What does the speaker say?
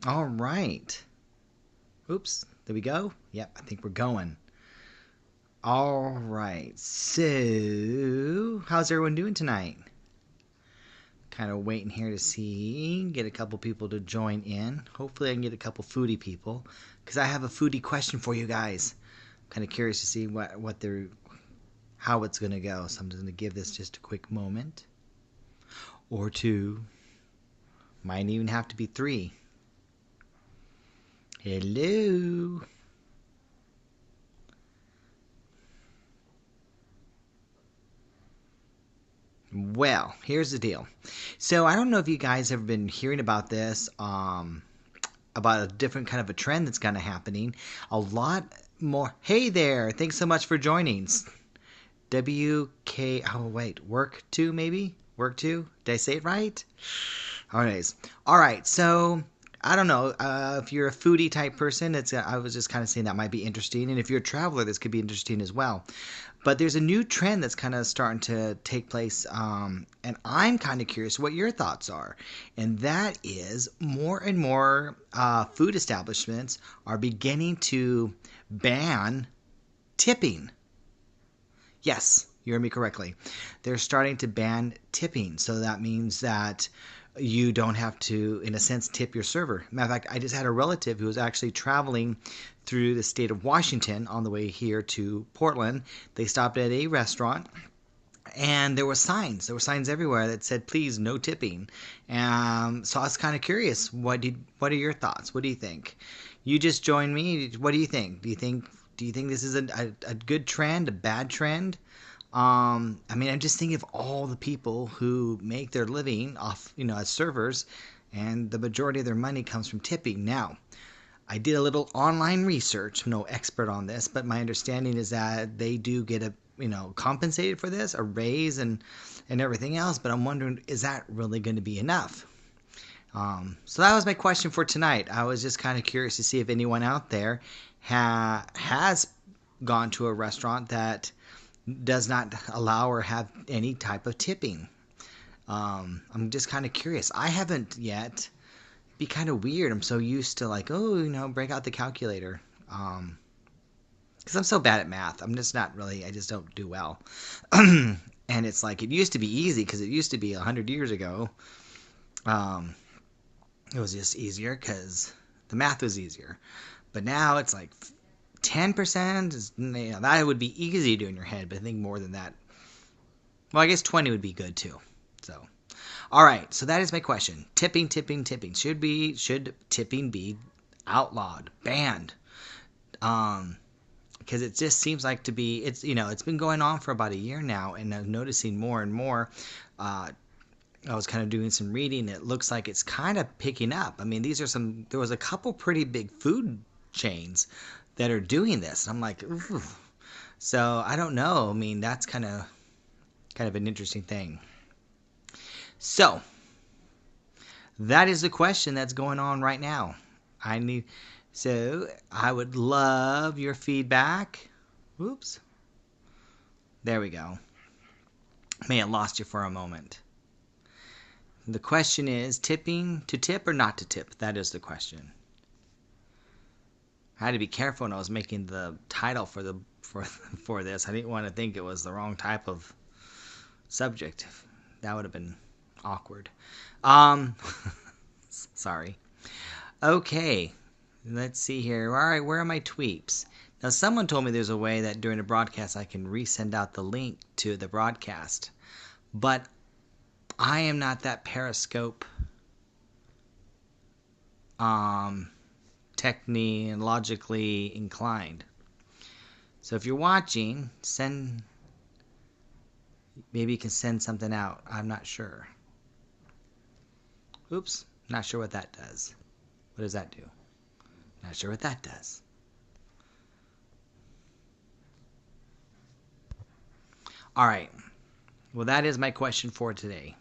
All right. Oops. There we go. Yep, I think we're going. All right. So, how's everyone doing tonight? Kind of waiting here to see, get a couple people to join in. Hopefully, I can get a couple foodie people because I have a foodie question for you guys. I'm kind of curious to see how it's going to go. So I'm just going to give this just a quick moment or two. Might even have to be 3. Hello. Well, here's the deal. So I don't know if you guys have been hearing about this, about a different kind of a trend that's kind of happening. A lot more. Hey there! Thanks so much for joining. WK. Oh wait, work two maybe. Work two. Did I say it right? Alright. All right. So I don't know if you're a foodie type person. I was just kind of saying that might be interesting, and if you're a traveler, this could be interesting as well. But there's a new trend that's kind of starting to take place, and I'm kind of curious what your thoughts are. And that is more and more food establishments are beginning to ban tipping. Yes, you heard me correctly. They're starting to ban tipping. So that means that you don't have to, in a sense, tip your server. Matter of fact, I just had a relative who was actually traveling through the state of Washington on the way here to Portland. They stopped at a restaurant and there were signs. There were signs everywhere that said, "Please, no tipping." So I was kind of curious. What are your thoughts? What do you think? You just joined me. What do you think? Do you think this is a good trend, a bad trend? I mean, I'm just thinking of all the people who make their living off, as servers, and the majority of their money comes from tipping. Now, I did a little online research. I'm no expert on this, but my understanding is that they do get compensated for this, a raise and everything else. But I'm wondering, is that really going to be enough? So that was my question for tonight. I was just kind of curious to see if anyone out there has gone to a restaurant that does not allow or have any type of tipping. I'm just kind of curious. I haven't yet. It'd be kind of weird. I'm so used to break out the calculator. Because I'm so bad at math. I'm just not really. I just don't do well. And it's like it used to be easy because it used to be 100 years ago. It was just easier because the math was easier. But now it's like 10% is, that would be easy to do in your head, but I think more than that. Well, I guess 20 would be good too. So, all right. So that is my question. Tipping. Should tipping be outlawed, banned? Because it just seems like it's been going on for about a year now, and I'm noticing more and more. I was kind of doing some reading. It looks like it's kind of picking up. I mean, there was a couple pretty big food chains that are doing this. I'm like, ooh. So I don't know. I mean, that's kind of an interesting thing. So that is the question that's going on right now. So I would love your feedback. Oops. There we go. May have lost you for a moment. The question is, tipping, to tip or not to tip? That is the question. I had to be careful when I was making the title for this. I didn't want to think it was the wrong type of subject. That would have been awkward. Sorry. Okay, let's see here. All right, where are my tweets? Now, someone told me there's a way that during a broadcast I can resend out the link to the broadcast, but I am not that Periscope technologically inclined. So if you're watching, maybe you can send something out. I'm not sure. Oops, not sure what that does. What does that do? Not sure what that does. All right. Well, that is my question for today.